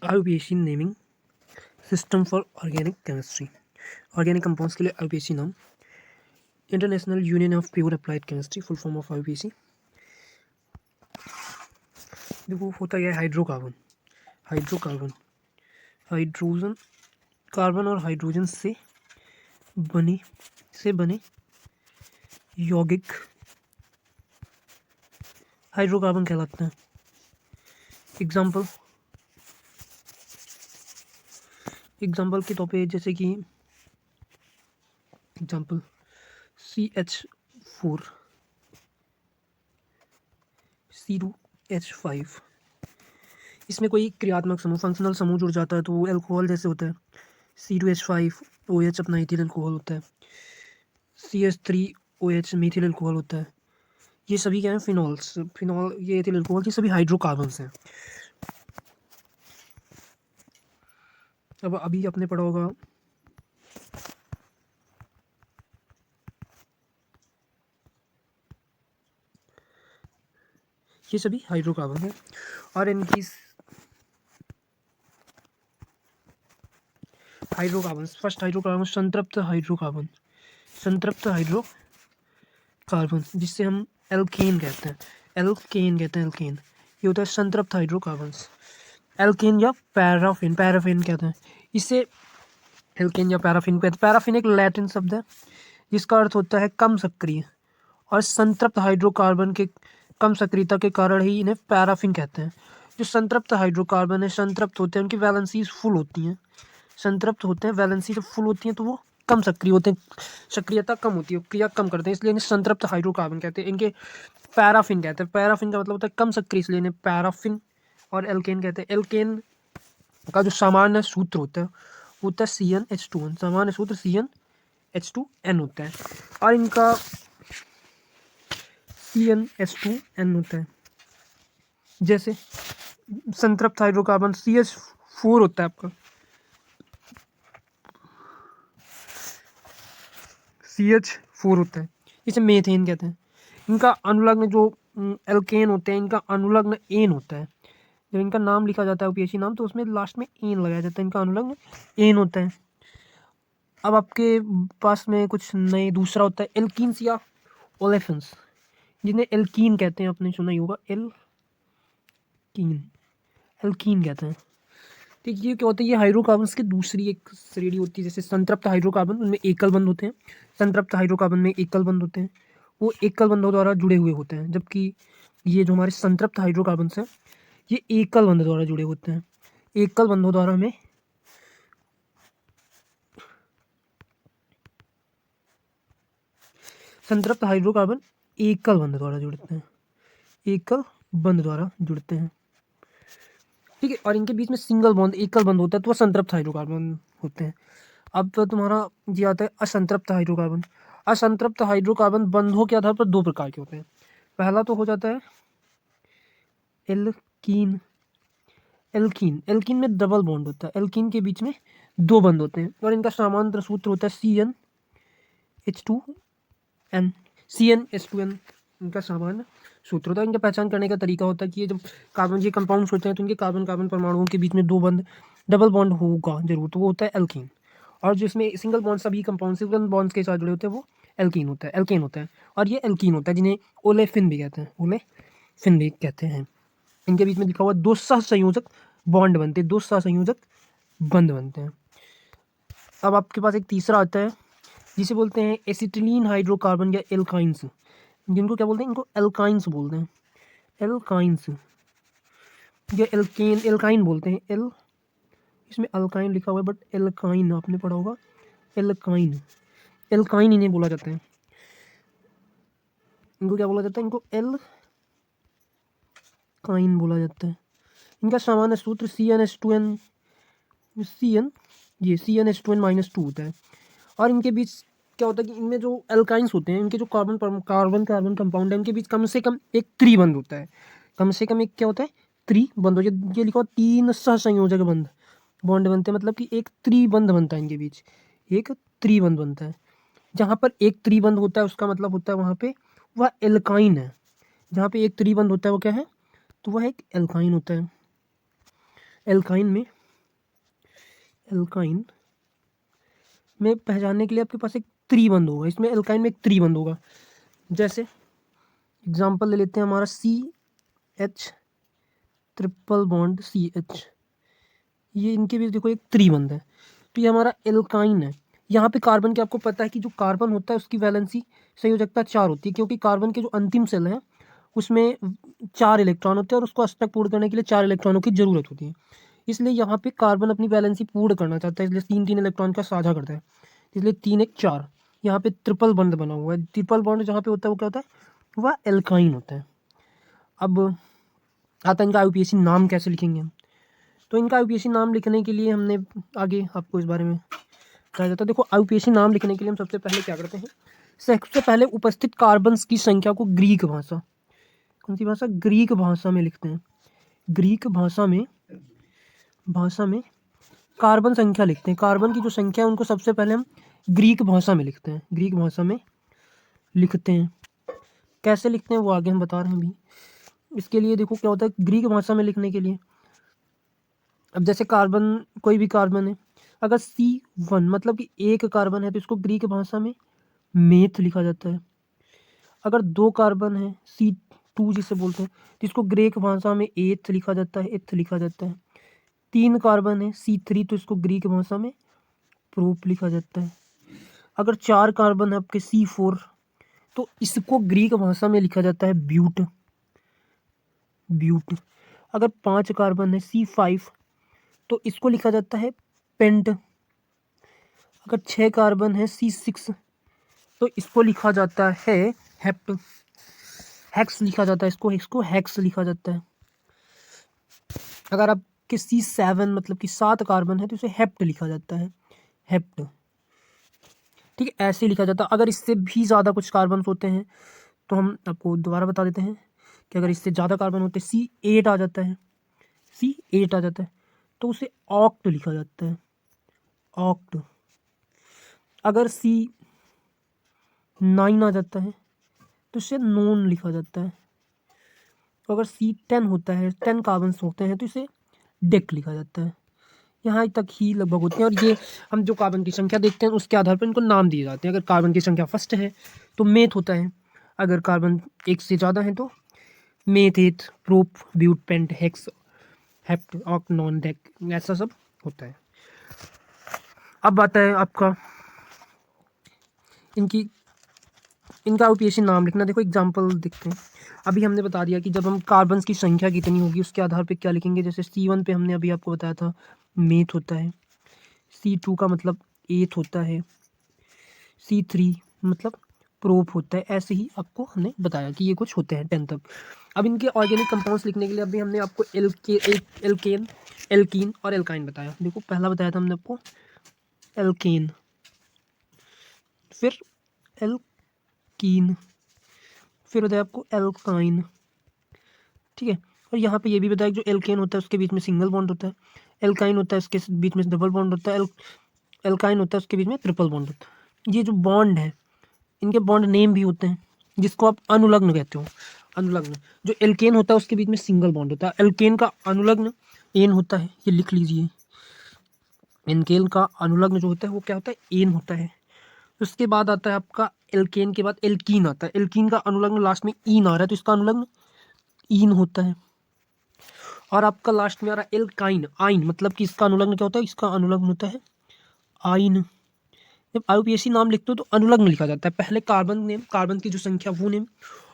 IUPAC naming system for organic chemistry. Organic compounds के लिए IUPAC नाम, international union of pure applied chemistry, full form of IUPAC। देखो होता क्या है, हाइड्रोकार्बन हाइड्रोकार्बन हाइड्रोजन, कार्बन और हाइड्रोजन से बने यौगिक हाइड्रोकार्बन कहलाते हैं। एग्जाम्पल के तौर पे जैसे कि एग्जाम्पल CH4 C2H5, इसमें कोई क्रियात्मक समूह फंक्शनल समूह जुड़ जाता है तो वो एल्कोहल जैसे होता है। C2H5OH अपना इथिल एल्कोहल होता है। CH3OH मीथिल एल्कोहल होता है। ये सभी क्या है, फिनॉल ये एथिल एल्कोहल, ये सभी हाइड्रोकार्बन्स हैं। अब अभी आपने पढ़ा होगा ये सभी हाइड्रोकार्बन है और इनकी हाइड्रोकार्बन, फर्स्ट हाइड्रोकार्बन संतृप्त हाइड्रोकार्बन जिससे हम एल्केन कहते हैं। एल्केन ये होता है संतृप्त हाइड्रोकार्बन्स। एल्केन या पैराफिन कहते हैं इसे। एल्केन या पैराफिन कहते हैं। पैराफिन एक लैटिन शब्द है जिसका अर्थ होता है कम सक्रिय, और संतृप्त हाइड्रोकार्बन के कम सक्रियता के कारण ही इन्हें पैराफिन कहते हैं। जो संतृप्त हाइड्रोकार्बन है, संतृप्त होते हैं, उनकी वैलेंसीज फुल होती हैं। संतृप्त होते हैं, वैलेंसी जब फुल होती हैं तो वो कम सक्रिय होते हैं, सक्रियता कम होती है, क्रिया कम करते हैं, इसलिए इन्हें संतृप्त हाइड्रोकार्बन कहते हैं। इनके पैराफिन कहते हैं। पैराफिन का मतलब होता है कम सक्रिय, इसलिए इन्हें पैराफिन और एल्केन कहते हैं। एल्केन का जो सामान्य सूत्र होता है वो होता है CnH2n, सामान्य सूत्र CnH2n होता है, और इनका CnH2n होता है। जैसे संतृप्त हाइड्रोकार्बन CH4 होता है आपका, CH4 होता है, इसे मेथेन कहते हैं। इनका अनुलग्न जो एल्केन होते हैं, इनका अनुलग्न एन होता है। जब इनका नाम लिखा जाता है UPAC नाम, तो उसमें लास्ट में एन लगाया जाता है, इनका अनुलग्न एन होता है। अब आपके पास में कुछ नए दूसरा होता है एल्कीन्स या ओलेफिन्स, जिन्हें एल्कीन कहते हैं, आपने सुना ही होगा, एल्कीन कहते हैं। ठीक, ये क्या होता है, ये हाइड्रोकार्बन्स की दूसरी एक श्रेणी होती है। जैसे संतृप्त हाइड्रोकार्बन, उनमें एकल बंध होते हैं। संतृप्त हाइड्रोकार्बन में एकल बंध होते हैं, वो एकल बंधों द्वारा जुड़े हुए होते हैं, जबकि ये जो हमारे संतृप्त हाइड्रोकार्बन्स हैं ये एकल बंध द्वारा जुड़े होते हैं। एकल बंधों द्वारा हमें संतृप्त हाइड्रोकार्बन एकल बंध द्वारा जुड़ते हैं, एकल बंध द्वारा जुड़ते हैं। ठीक है, और इनके बीच में सिंगल बॉन्ड एकल बंध होता है तो वह संतृप्त हाइड्रोकार्बन होते हैं। अब तो तुम्हारा ये आता है असंतृप्त हाइड्रोकार्बन। असंतृप्त हाइड्रोकार्बन बंधों के आधार पर दो प्रकार के होते हैं। पहला तो हो जाता है एल्कीन। एल्कीन में डबल बॉन्ड होता है, एल्कीन के बीच में दो बंध होते हैं, और इनका सामान्य सूत्र होता है CnH2n। इनका सामान्य सूत्र होता है। इनका पहचान करने का तरीका होता है कि ये जब कार्बन ये कंपाउंड्स होते हैं तो इनके कार्बन कार्बन परमाणुओं के बीच में दो बंध, डबल बॉन्ड होगा जरूर, तो वो होता है एल्कीन। और जिसमें सिंगल बॉन्ड, सभी कंपाउंड सिंगल बॉन्ड्स के साथ जुड़े होते हैं वो एल्केन होता है। और ये एल्कीन होता है जिन्हें ओलेफिन भी कहते हैं। इनके बीच में लिखा हुआ दो सहसंयोजक बॉन्ड बनते हैं, दो सहसंयोजक बंध बनते हैं। अब आपके पास एक तीसरा आता है जिसे बोलते हैं एसिटिलीन हाइड्रोकार्बन या एल्काइंस, जिनको क्या बोलते हैं, इनको एल्काइंस बोलते हैं। एल्काइंस या एल्काइन बोलते हैं। इसमें अल्काइन लिखा हुआ है बट एल्काइन आपने पढ़ा होगा, एल्काइन इन्हें बोला जाता है। इनको क्या बोला जाता है, इनको एल्काइन बोला जाता है। इनका सामान्य सूत्र CnH2n-2 होता है। और इनके बीच क्या होता है कि इनमें जो एल्काइंस होते हैं, इनके जो कार्बन कंपाउंड है, इनके बीच कम से कम एक त्रिबंध होता है। कम से कम एक क्या होता है, त्रिबंध। ये लिखा हुआ 3 सहसंयोजक बॉन्ड बनते हैं, मतलब कि एक त्रिबंध बनता है इनके बीच, एक त्रिबंध बनता है। जहाँ पर एक त्रिबंध होता है उसका मतलब होता है वहाँ पे वह एल्काइन है। जहाँ पे एक त्रिबंध होता है वो क्या है, तो वह एक एल्काइन होता है। एल्काइन में एल्काइन में पहचानने के लिए आपके पास एक त्रिबंध होगा, इसमें एल्काइन में एक त्रिबंध होगा। जैसे एग्जांपल ले लेते हैं हमारा CH ट्रिपल बॉन्ड CH, ये इनके बीच देखो एक त्रिबंध है, तो ये हमारा एल्काइन है। यहाँ पे कार्बन के आपको पता है कि जो कार्बन होता है उसकी वैलेंसी संयोजकता 4 होती है, क्योंकि कार्बन के जो अंतिम सेल है उसमें 4 इलेक्ट्रॉन होते हैं और उसको अष्टक पूर्ण करने के लिए 4 इलेक्ट्रॉनों की जरूरत होती है। इसलिए यहाँ पे कार्बन अपनी वैलेंसी पूर्ण करना चाहता है, इसलिए 3 इलेक्ट्रॉन का साझा करता है, इसलिए 3 1 4। यहाँ पे ट्रिपल बॉन्ड बना हुआ है, ट्रिपल बॉन्ड जहाँ पे होता है वो क्या होता है, वह एल्काइन होता है। अब आता है इनका IUPAC नाम कैसे लिखेंगे हम। तो इनका IUPAC नाम लिखने के लिए हमने आगे आपको इस बारे में कहा जाता है। देखो IUPAC नाम लिखने के लिए हम सबसे पहले क्या करते हैं, सबसे पहले उपस्थित कार्बन्स की संख्या को ग्रीक भाषा, कौन सी भाषा, ग्रीक भाषा में लिखते हैं। ग्रीक भाषा में कार्बन संख्या लिखते हैं, कार्बन की जो संख्या है उनको सबसे पहले हम ग्रीक भाषा में लिखते हैं, ग्रीक भाषा में लिखते हैं। कैसे लिखते हैं वो आगे हम बता रहे हैं अभी। इसके लिए देखो क्या होता है ग्रीक भाषा में लिखने के लिए, अब जैसे कार्बन, कोई भी कार्बन है, अगर C1 मतलब कि एक कार्बन है तो इसको ग्रीक भाषा में मेथ लिखा जाता है। अगर 2 कार्बन है C2 जिसे बोलते हैं तो इसको ग्रीक भाषा में एथ लिखा जाता है, एथ लिखा जाता है। 3 कार्बन है C3 तो इसको ग्रीक भाषा में प्रोप लिखा जाता है। अगर 4 कार्बन है आपके C4 तो इसको ग्रीक भाषा में लिखा जाता है ब्यूट, ब्यूट। अगर 5 कार्बन है C5 तो इसको लिखा जाता है पेंट। अगर 6 कार्बन है C6 तो इसको लिखा जाता है हेप्ट, हेक्स लिखा जाता है, इसको हेक्स लिखा जाता है। अगर आपके C7 मतलब कि 7 कार्बन है तो इसे हेप्ट लिखा जाता है, हेप्ट। ठीक है, ऐसे लिखा जाता है। अगर इससे भी ज़्यादा कुछ कार्बन होते हैं तो हम आपको दोबारा बता देते हैं कि अगर इससे ज़्यादा कार्बन होते हैं C8 आ जाता है, C8 आ जाता है तो उसे ऑक्ट लिखा जाता है, ऑक्ट। अगर C9 आ जाता है तो इसे नोन लिखा जाता है। तो अगर C10 होता है, 10 कार्बन होते हैं तो इसे डेक लिखा जाता है। यहाँ तक ही लगभग होते हैं, और ये हम जो कार्बन की संख्या देखते हैं उसके आधार पर इनको नाम दिए जाते हैं। अगर कार्बन की संख्या फर्स्ट है तो मेथ होता है, अगर कार्बन एक से ज़्यादा है तो meth, eth, prop, but, pent, hex, hept, oct, non, dec, ऐसा सब होता है। अब आता है आपका इनका IUPAC नाम लिखना। देखो एग्जाम्पल देखते हैं। अभी हमने बता दिया कि जब हम कार्बन्स की संख्या कितनी होगी उसके आधार पे क्या लिखेंगे। जैसे C1 पे हमने अभी आपको बताया था मेथ होता है, C2 का मतलब एथ होता है, C3 मतलब प्रोप होता है। ऐसे ही आपको हमने बताया कि ये कुछ होते हैं 10 तक। अब इनके ऑर्गेनिक कंपाउंड्स लिखने के लिए अभी हमने आपको एल्केन, एल्कीन और एल्काइन बताया। देखो पहला बताया था हमने आपको एल्केन, फिर एल्कीन, फिर बताया आपको एल्काइन। ठीक है, और यहाँ पे ये भी बताया कि जो एल्केन होता है उसके बीच में सिंगल बॉन्ड होता है, एल्काइन होता है उसके बीच में डबल बॉन्ड होता है, एल्काइन होता है उसके बीच में ट्रिपल बॉन्ड होता है। ये जो बॉन्ड है इनके बॉन्ड नेम भी होते हैं जिसको आप अनुलग्न कहते हो, अनुलग्न। जो एल्केन होता है उसके बीच में सिंगल बॉन्ड होता है, एल्केन का अनुलग्न एन होता है, ये लिख लीजिए। एल्केन का अनुलग्न जो होता है वो क्या होता है, एन होता है। उसके बाद आता है आपका एल्केन के बाद एल्कीन आता है, एल्कीन का अनुलग्न लास्ट में ईन आ रहा है तो इसका अनुलग्न ईन होता है। और आपका लास्ट में आ रहा है एल्काइन, आइन मतलब कि इसका अनुलग्न क्या होता है, इसका अनुलग्न होता है आइन। जब IUPAC नाम लिखते हो तो अनुलग्न लिखा जाता है, पहले कार्बन नेम, कार्बन की जो संख्या वो नेम,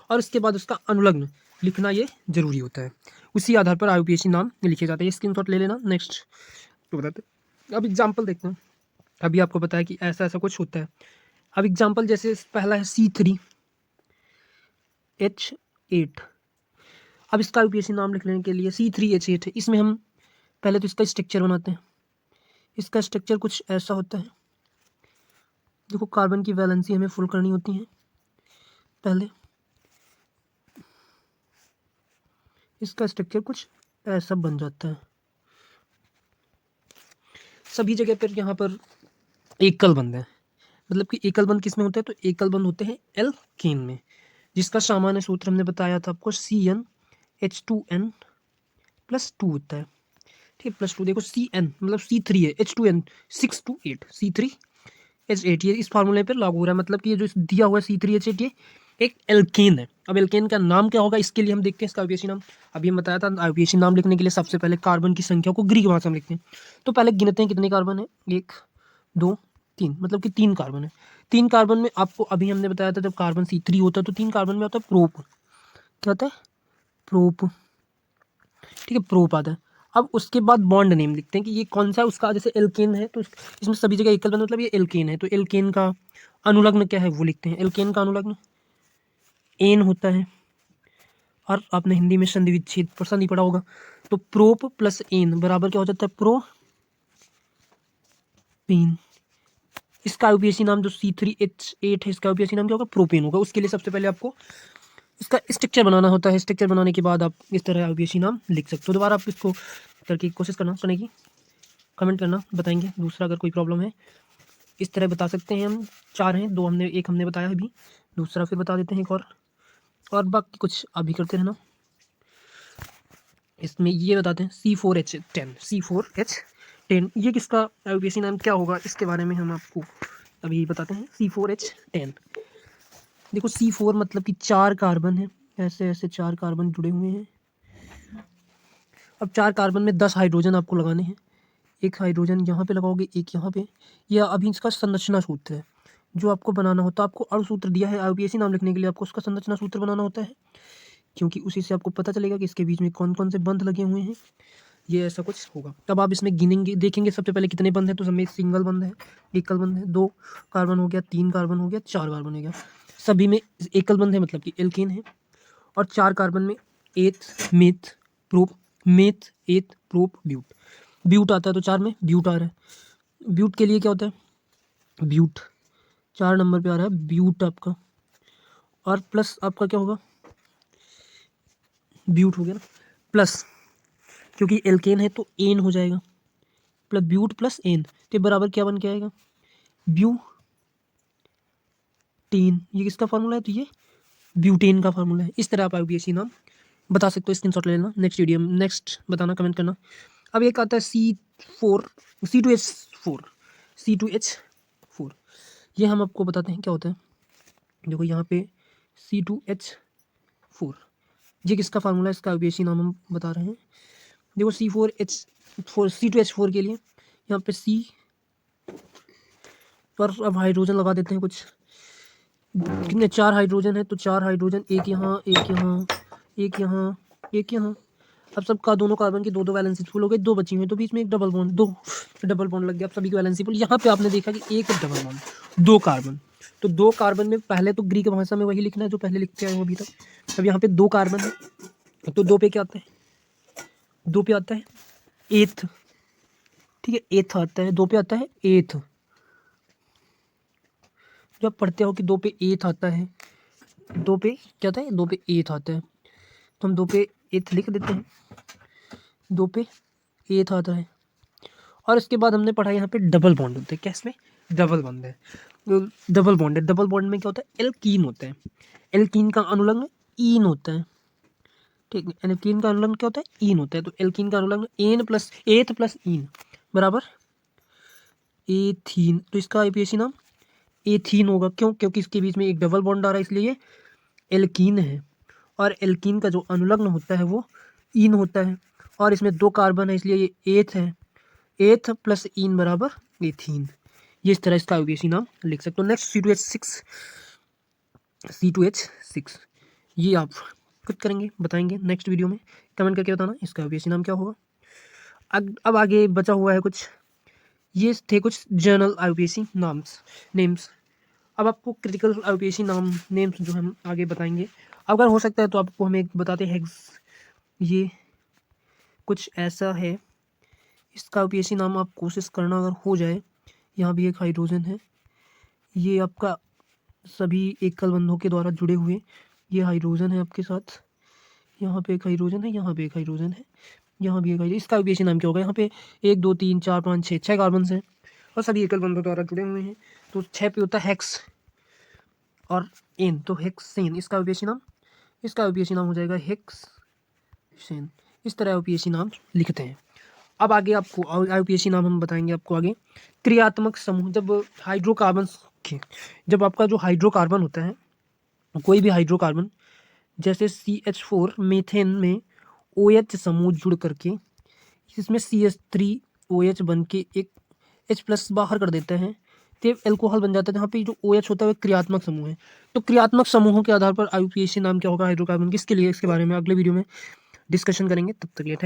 और उसके बाद उसका अनुलग्न लिखना ये जरूरी होता है। उसी आधार पर IUPAC नाम लिखे जाते हैं। स्क्रीनशॉट ले लेना। नेक्स्ट तो बताते हैं। अब एग्जाम्पल देखते हैं। अभी आपको पता है कि ऐसा ऐसा कुछ होता है। अब एग्जाम्पल जैसे पहला है C3H8। अब इसका IUPAC नाम लिखने के लिए C3H8 है, इसमें हम पहले तो इसका स्ट्रक्चर बनाते हैं। इसका स्ट्रक्चर कुछ ऐसा होता है। देखो कार्बन की वैलेंसी हमें फुल करनी होती है पहले, इसका स्ट्रक्चर कुछ ऐसा बन जाता है। सभी जगह पर यहाँ पर एकल बंद है, मतलब कि एकल बंद किस में होते हैं, तो एकल बंद होते हैं एल्केन में, जिसका सामान्य सूत्र हमने बताया था आपको CnH2n+2 होता है। ठीक, +2 देखो CN मतलब C3 है, H2N 6 to 8 C3H8 ये इस फार्मूले पर लागू हो रहा है, मतलब कि ये जो दिया हुआ है C3H8 ये एक एल्केन है। अब एल्केन का नाम क्या होगा इसके लिए हम देखते हैं इसका आईयूपीएसी नाम। अभी हम बताया था आईयूपीएसी नाम लिखने के लिए सबसे पहले कार्बन की संख्या को ग्रीक भाषा में लिखते हैं। तो पहले गिनते हैं कितने कार्बन है, 1 2 3, मतलब कि 3 कार्बन है। 3 कार्बन में आपको अभी हमने बताया था जब कार्बन C3 होता है तो 3 कार्बन में होता है प्रोप। क्या होता है? प्रोप। ठीक है, प्रोप आता है। अब उसके बाद बॉन्ड नेम लिखते हैं कि ये कौन सा है उसका, जैसे एल्केन है तो इसमें सभी जगह एकल बंद, मतलब ये एल्केन है तो एल्केन का अनुलग्न क्या है वो लिखते हैं। एल्केन का अनुलग्न एन होता है, और आपने हिंदी में संधि विच्छेद पर संधि पढ़ा होगा, तो प्रोप प्लस एन बराबर क्या हो जाता है? प्रोपेन। इसका आईयूपीएसी नाम जो C3H8 है इसका आईयूपीएसी नाम क्या होगा? प्रोपेन होगा। उसके लिए सबसे पहले आपको इसका स्ट्रक्चर बनाना होता है। स्ट्रक्चर बनाने के बाद आप इस तरह आईयूपीएसी नाम लिख सकते हो। दोबारा आप इसको करके कोशिश करने की, कमेंट करना, बताएंगे। दूसरा अगर कोई प्रॉब्लम है इस तरह बता सकते हैं हम। 4 हैं, 2 हमने, एक हमने बताया अभी, दूसरा फिर बता देते हैं एक और बाकी कुछ अभी करते रहना। इसमें ये बताते हैं C4H10 ये किसका आईयूपीएसी नाम क्या होगा इसके बारे में हम आपको अभी बताते हैं। C4H10 देखो C4 मतलब कि 4 कार्बन है, ऐसे ऐसे 4 कार्बन जुड़े हुए हैं। अब 4 कार्बन में 10 हाइड्रोजन आपको लगाने हैं। एक हाइड्रोजन यहाँ पे लगाओगे, एक यहाँ पे। यह अभी इसका संरचना सूत्र है जो आपको बनाना होता है। आपको अणुसूत्र दिया है आईयूपीएसी नाम लिखने के लिए, आपको उसका संरचना सूत्र बनाना होता है, क्योंकि उसी से आपको पता चलेगा कि इसके बीच में कौन कौन से बंध लगे हुए हैं। ये ऐसा कुछ होगा। तब आप इसमें गिनेंगे, देखेंगे सबसे पहले कितने बंध हैं, तो सब में सिंगल बंध है, एकल बंध है, 2 कार्बन हो गया, 3 कार्बन हो गया, 4 कार्बन हो गया। सभी में एकल बंध है मतलब कि एल्केन है। और 4 कार्बन में eth meth prop, meth eth prop but. But आता है तो 4 में ब्यूट आ रहा है। ब्यूट के लिए क्या होता है? ब्यूट 4 नंबर पे आ रहा है ब्यूट आपका, और प्लस आपका क्या होगा? ब्यूट हो गया ना, प्लस क्योंकि एल्केन है तो एन हो जाएगा, प्लस ब्यूट प्लस एन, तो बराबर क्या बन के आएगा? ब्यूटेन। ये किसका फार्मूला है? तो ये ब्यूटेन का फार्मूला है। इस तरह आप आईयूपीएसी नाम बता सकते हो, स्क्रीनशॉट ले लेना। नेक्स्ट वीडियो में नेक्स्ट बताना, कमेंट करना। अब एक आता है C2H4 ये हम आपको बताते हैं क्या होता है। देखो यहाँ पे C2H4 ये किसका फार्मूला है, इसका आईयूपीएसी नाम हम बता रहे हैं। देखो C2H4 के लिए यहाँ पे C पर अब हाइड्रोजन लगा देते हैं कुछ। कितने? 4 हाइड्रोजन है तो 4 हाइड्रोजन, एक यहाँ एक यहाँ एक यहाँ एक यहाँ। अब सबका दोनों कार्बन की 2 वैलेंसी फुल हो गई, 2 बची हुई, तो बीच में एक डबल बॉन्ड, 2 डबल बॉन्ड लग गया। अब सभी की वैलेंसी फुल। यहाँ पे आपने देखा कि एक डबल बॉन्ड, 2 कार्बन, तो 2 कार्बन में पहले तो ग्रीक भाषा में वही लिखना है जो पहले लिखते आए हो अभी तक। अब यहाँ पे 2 कार्बन है तो 2 पे क्या आता है? 2 पे आता है एथ। ठीक है, एथ आता है, 2 पे आता है एथ। जो आप पढ़ते हो कि 2 पे एथ आता है, 2 पे क्या आता है? 2 पे एथ आता है, तो हम 2 पे एथ लिख देते हैं। 2 पे एथ आता है। और इसके बाद हमने पढ़ा यहाँ पे डबल बॉन्ड होते हैं। क्या इसमें? डबल बॉन्ड है, डबल बॉन्ड है। डबल बॉन्ड में क्या होता है? एल्कीन होता है। एल्कीन का अनुलग्न ईन होता है। ठीक है, एल्कीन का अनुलग्न क्या होता है? ईन होता है। तो एल्कीन का अनुलग्न एन प्लस एथ प्लस ईन बराबर एथीन। तो इसका आईयूपीएसी नाम एथीन होगा। क्यों? क्योंकि इसके बीच में एक डबल बॉन्ड आ रहा है, इसलिए ये एल्कीन है। और एल्कीन का जो अनुलग्न होता है वो ईन होता है, और इसमें 2 कार्बन है इसलिए ये एथ है। एथ प्लस ईन बराबर एथीन। ये इस तरह इसका आईयूपीएसी नाम लिख सकते हो। नेक्स्ट C2H6 ये आप खुद करेंगे, बताएंगे नेक्स्ट वीडियो में, कमेंट करके बताना इसका आईयूपीएसी नाम क्या होगा। अब आगे बचा हुआ है कुछ, ये थे कुछ जनरल आईयूपीएसी नेम्स। अब आपको क्रिटिकल आईयूपीएसी नेम्स जो हम आगे बताएंगे। अगर हो सकता है तो आपको हम एक बताते हैं। ये कुछ ऐसा है, इसका आईयूपीएसी नाम आप कोशिश करना अगर हो जाए। यहाँ भी एक हाइड्रोजन है, ये आपका सभी एकल बंधों के द्वारा जुड़े हुए ये हाइड्रोजन है आपके साथ। यहाँ पे एक हाइड्रोजन है, यहाँ पे एक हाइड्रोजन है, यहाँ भी एक हाइड्रोजन। इसका आईयूपीएसी नाम क्या होगा? यहाँ पे 1 2 3 4 5 6 कार्बन हैं और सभी एकल बंधों द्वारा जुड़े हुए हैं, तो 6 पे होता है हेक्स और एन, तो हेक्सेन। इसका आईयूपीएसी नाम हो जाएगा हेक्सेन। इस तरह आईयूपीएसी नाम लिखते हैं। अब आगे आपको IUPAC नाम हम बताएंगे आपको आगे। क्रियात्मक समूह, जब आपका जो हाइड्रोकार्बन होता है, कोई भी हाइड्रोकार्बन जैसे CH4 मीथेन में OH समूह जुड़ करके इसमें CH3OH बन के एक H+ बाहर कर देते हैं, तो एल्कोहल बन जाता है। जहाँ पे जो OH होता है वो क्रियात्मक समूह है। तो क्रियात्मक समूहों के आधार पर IUPAC नाम क्या होगा हाइड्रोकार्बन किसके लिए, इसके बारे में अगले वीडियो में डिस्कशन करेंगे। तब तक के लिए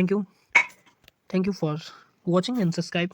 thank you for watching and subscribe.